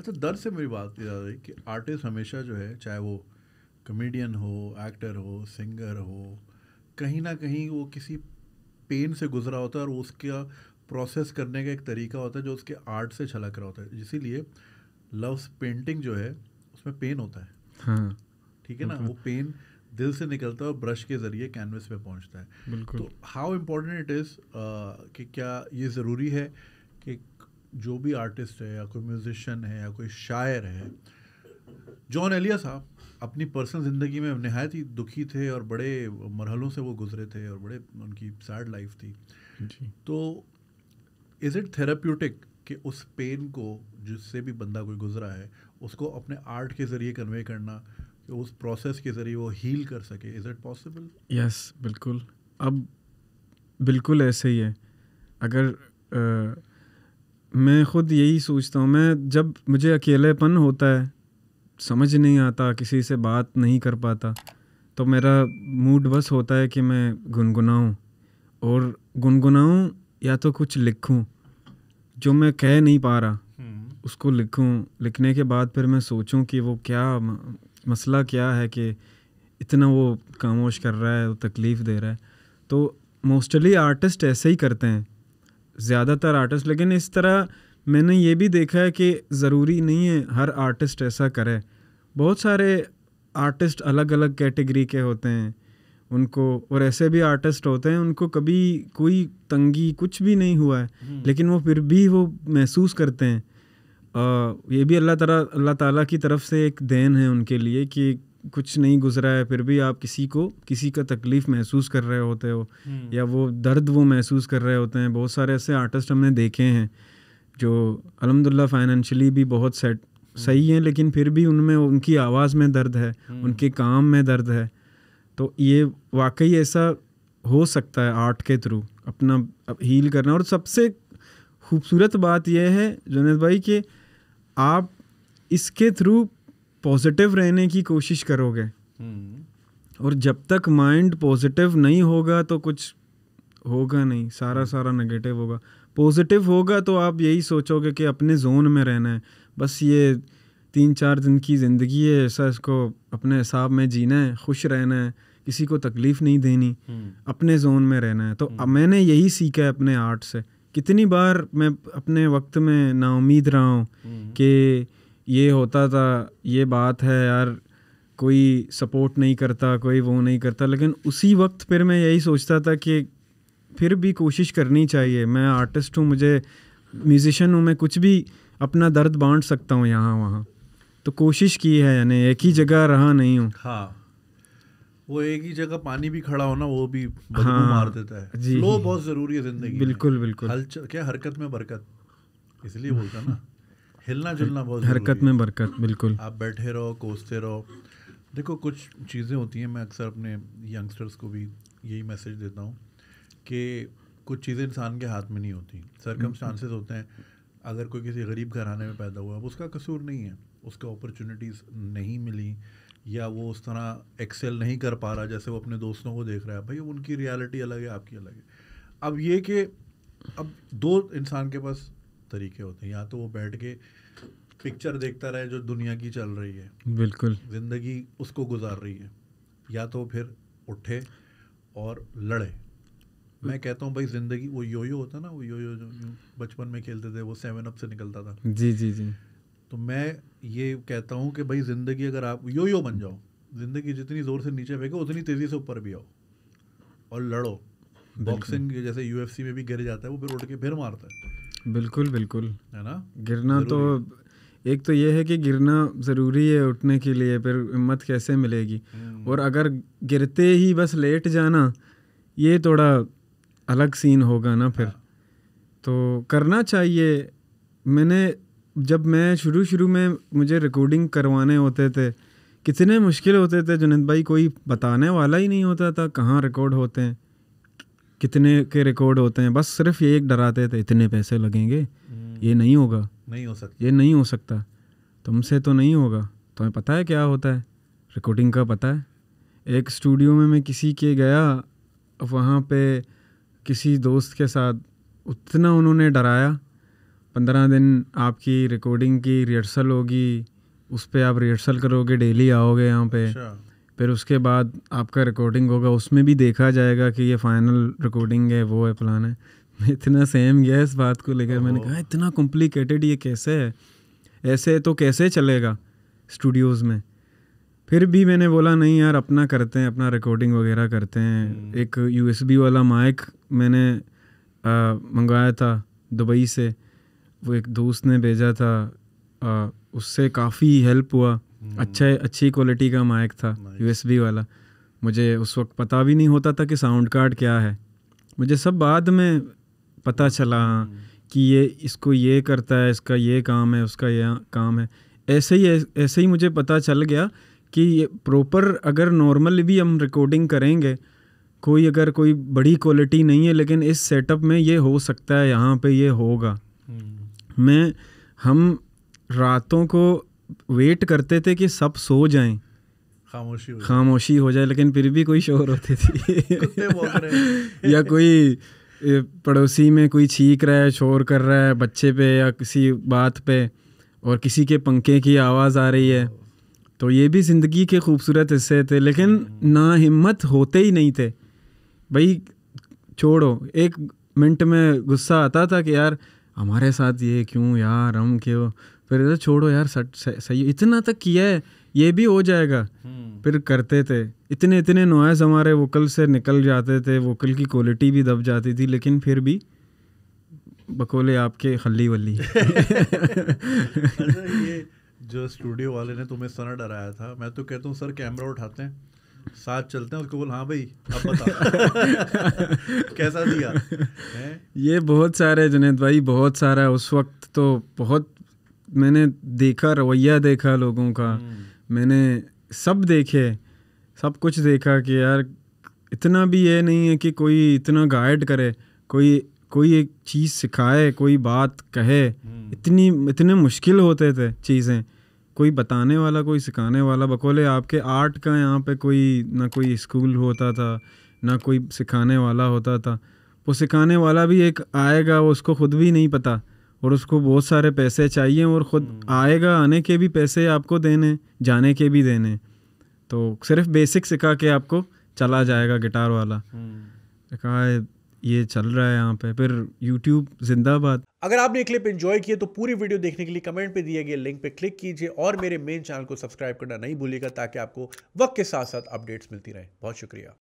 अच्छा, दर्द से मेरी बात याद आई कि आर्टिस्ट हमेशा जो है, चाहे वो कॉमेडियन हो, एक्टर हो, सिंगर हो, कहीं ना कहीं वो किसी पेन से गुजरा होता है और वो उसका प्रोसेस करने का एक तरीका होता है जो उसके आर्ट से झलक रहा होता है। इसीलिए लव्स पेंटिंग जो है उसमें पेन होता है, हाँ ठीक है ना, बिल्कुल वो पेन दिल से निकलता है और ब्रश के ज़रिए कैनवस पे पहुंचता है। बिल्कुल। तो हाउ इम्पोर्टेंट इट इज़ कि क्या ये ज़रूरी है कि जो भी आर्टिस्ट है या कोई म्यूजिशियन है या कोई शायर है, जॉन एलिया साहब अपनी पर्सनल ज़िंदगी में नहायत ही दुखी थे और बड़े मरहलों से वो गुजरे थे और बड़े उनकी सैड लाइफ थी। जी तो इज़ इट थेराप्यूटिक कि उस पेन को, जिससे भी बंदा कोई गुजरा है, उसको अपने आर्ट के ज़रिए कन्वे करना, कि उस प्रोसेस के ज़रिए वो हील कर सके? Is it possible? यस बिल्कुल। अब बिल्कुल ऐसे ही है। अगर मैं ख़ुद यही सोचता हूँ, मैं जब मुझे अकेलेपन होता है, समझ नहीं आता, किसी से बात नहीं कर पाता, तो मेरा मूड बस होता है कि मैं गुनगुनाऊँ, और गुनगुनाऊँ या तो कुछ लिखूँ जो मैं कह नहीं पा रहा, उसको लिखूँ। लिखने के बाद फिर मैं सोचूं कि वो क्या मसला क्या है कि इतना वो खामोश कर रहा है, वो तकलीफ़ दे रहा है। तो मोस्टली आर्टिस्ट ऐसे ही करते हैं, ज़्यादातर आर्टिस्ट। लेकिन इस तरह मैंने ये भी देखा है कि ज़रूरी नहीं है हर आर्टिस्ट ऐसा करे। बहुत सारे आर्टिस्ट अलग अलग कैटेगरी के होते हैं उनको, और ऐसे भी आर्टिस्ट होते हैं उनको कभी कोई तंगी कुछ भी नहीं हुआ है, लेकिन वो फिर भी वो महसूस करते हैं। ये भी अल्लाह ताला की तरफ से एक देन है उनके लिए कि कुछ नहीं गुजरा है, फिर भी आप किसी का तकलीफ़ महसूस कर रहे होते हो, या वो दर्द वो महसूस कर रहे होते हैं। बहुत सारे ऐसे आर्टिस्ट हमने देखे हैं जो अल्हम्दुलिल्लाह फाइनेंशियली भी बहुत सही हैं, लेकिन फिर भी उनमें उनकी आवाज़ में दर्द है, उनके काम में दर्द है। तो ये वाकई ऐसा हो सकता है आर्ट के थ्रू अपना हील करना। और सबसे खूबसूरत बात यह है जुनैद भाई कि आप इसके थ्रू पॉजिटिव रहने की कोशिश करोगे, और जब तक माइंड पॉजिटिव नहीं होगा तो कुछ होगा नहीं, सारा नेगेटिव होगा। पॉजिटिव होगा तो आप यही सोचोगे कि अपने जोन में रहना है, बस ये 3-4 दिन की ज़िंदगी है, ऐसा इसको अपने हिसाब में जीना है, खुश रहना है, किसी को तकलीफ़ नहीं देनी, अपने जोन में रहना है। तो अब मैंने यही सीखा है अपने आर्ट से। कितनी बार मैं अपने वक्त में नाउमीद रहा हूँ कि ये होता था, ये बात है यार, कोई सपोर्ट नहीं करता, कोई वो नहीं करता, लेकिन उसी वक्त फिर मैं यही सोचता था कि फिर भी कोशिश करनी चाहिए। मैं आर्टिस्ट हूँ, मुझे म्यूज़िशियन हूँ, मैं कुछ भी अपना दर्द बांट सकता हूँ यहाँ वहाँ। तो कोशिश की है, यानी एक ही जगह रहा नहीं हूँ। हाँ, वो एक ही जगह पानी भी खड़ा हो ना, वो भी बदबू मार देता है। फ्लो बहुत ज़रूरी है ज़िंदगी बिल्कुल में। बिल्कुल। क्या हरकत में बरकत, इसलिए बोलता ना, हिलना जुलना बहुत ज़रूरी हरकत है। में बरकत, बिल्कुल। आप बैठे रहो, कोसते रहो। देखो, कुछ चीज़ें होती हैं, मैं अक्सर अपने यंगस्टर्स को भी यही मैसेज देता हूँ कि कुछ चीज़ें इंसान के हाथ में नहीं होती, सर्कमस्टांसेस होते हैं। अगर कोई किसी गरीब घराने में पैदा हुआ, अब उसका कसूर नहीं है, उसको अपॉर्चुनिटीज़ नहीं मिली, या वो उस तरह एक्सेल नहीं कर पा रहा जैसे वो अपने दोस्तों को देख रहा है। भाई उनकी रियलिटी अलग है, आपकी अलग है। अब ये कि अब दो इंसान के पास तरीके होते हैं, या तो वो बैठ के पिक्चर देखता रहे जो दुनिया की चल रही है, बिल्कुल ज़िंदगी उसको गुजार रही है, या तो फिर उठे और लड़े। मैं कहता हूँ भाई, ज़िंदगी वो योयो होता ना, वो योयो जो बचपन में खेलते थे, वो 7 अप से निकलता था। जी जी जी। तो मैं ये कहता हूँ कि भाई ज़िंदगी, अगर आप योयो बन जाओ, ज़िंदगी जितनी ज़ोर से नीचे फेंको उतनी तेज़ी से ऊपर भी आओ और लड़ो। बॉक्सिंग जैसे UFC में भी गिर जाता है, वो फिर उठ के फिर मारता है। बिल्कुल बिल्कुल, है ना, गिरना तो एक तो ये है कि गिरना ज़रूरी है उठने के लिए, फिर हिम्मत कैसे मिलेगी। और अगर गिरते ही बस लेट जाना, ये थोड़ा अलग सीन होगा ना फिर। तो करना चाहिए। जब मैं शुरू में मुझे रिकॉर्डिंग करवाने होते थे, कितने मुश्किल होते थे जुनैद भाई, कोई बताने वाला ही नहीं होता था कहाँ रिकॉर्ड होते हैं, कितने के रिकॉर्ड होते हैं। बस सिर्फ ये एक डराते थे, इतने पैसे लगेंगे, ये नहीं होगा, नहीं हो सकता, ये नहीं हो सकता, तुमसे तो नहीं होगा। तुम्हें पता है क्या होता है रिकॉर्डिंग का? पता है, एक स्टूडियो में मैं किसी के गया, वहाँ पे किसी दोस्त के साथ, उतना उन्होंने डराया, 15 दिन आपकी रिकॉर्डिंग की रिहर्सल होगी, उस पर आप रिहर्सल करोगे, डेली आओगे यहाँ पे। अच्छा। फिर उसके बाद आपका रिकॉर्डिंग होगा, उसमें भी देखा जाएगा कि ये फाइनल रिकॉर्डिंग है, वो है, प्लान है। मैं इतना सहम गया इस बात को लेकर, मैंने कहा इतना कॉम्प्लिकेटेड ये कैसे है, ऐसे तो कैसे चलेगा स्टूडियोज़ में। फिर भी मैंने बोला नहीं यार, अपना करते हैं, अपना रिकॉर्डिंग वगैरह करते हैं। एक USB वाला माइक मैंने मंगवाया था दुबई से, वो एक दोस्त ने भेजा था, उससे काफ़ी हेल्प हुआ। अच्छी क्वालिटी का माइक था, USB वाला। मुझे उस वक्त पता भी नहीं होता था कि साउंड कार्ड क्या है, मुझे सब बाद में पता चला कि ये इसको ये करता है, इसका ये काम है, उसका ये काम है। ऐसे ही मुझे पता चल गया कि ये प्रॉपर अगर नॉर्मल भी हम रिकॉर्डिंग करेंगे, अगर कोई बड़ी क्वालिटी नहीं है, लेकिन इस सेटअप में ये हो सकता है, यहाँ पे ये होगा। हम रातों को वेट करते थे कि सब सो जाएं, खामोशी हो जाए, लेकिन फिर भी कोई शोर होती थी कुत्ते भौंक रहे हैं या कोई पड़ोसी में कोई छींक रहा है, शोर कर रहा है बच्चे पे या किसी बात पे, और किसी के पंखे की आवाज़ आ रही है। तो ये भी ज़िंदगी के खूबसूरत हिस्से थे, लेकिन ना हिम्मत होते ही नहीं थे। भाई छोड़ो, एक मिनट में गुस्सा आता था कि यार हमारे साथ ये क्यों यार, हम क्यों, फिर छोड़ो यार, सही इतना तक किया है, ये भी हो जाएगा। फिर करते थे, इतने नॉइज़ हमारे वोकल से निकल जाते थे, वोकल की क्वालिटी भी दब जाती थी, लेकिन फिर भी बकोले आपके खल्ली वल्ली अच्छा, ये जो स्टूडियो वाले ने तुम्हें सर डराया था, मैं तो कहता हूँ सर कैमरा उठाते हैं, साथ चलते हैं, उसको बोल हाँ भाई अब बता कैसा दिया है? ये बहुत सारे जुनैद भाई, बहुत सारा। उस वक्त तो बहुत मैंने देखा, रवैया देखा लोगों का, मैंने सब देखे, सब कुछ देखा कि यार इतना भी ये नहीं है कि कोई इतना गाइड करे, कोई एक चीज़ सिखाए, कोई बात कहे। इतने मुश्किल होते थे चीज़ें, कोई बताने वाला, कोई सिखाने वाला। बकोले आपके आर्ट का यहाँ पे ना कोई स्कूल होता था, ना कोई सिखाने वाला होता था। वो सिखाने वाला भी एक आएगा, वो उसको खुद भी नहीं पता, और उसको बहुत सारे पैसे चाहिए, और ख़ुद आएगा, आने के भी पैसे आपको देने, जाने के भी देने। तो सिर्फ बेसिक सिखा के आपको चला जाएगा गिटार वाला। कहा ये चल रहा है यहाँ पे। फिर YouTube जिंदाबाद। अगर आपने क्लिप एंजॉय किए तो पूरी वीडियो देखने के लिए कमेंट पे दिए गए लिंक पे क्लिक कीजिए और मेरे मेन चैनल को सब्सक्राइब करना नहीं भूलिएगा, ताकि आपको वक्त के साथ साथ अपडेट्स मिलती रहे। बहुत शुक्रिया।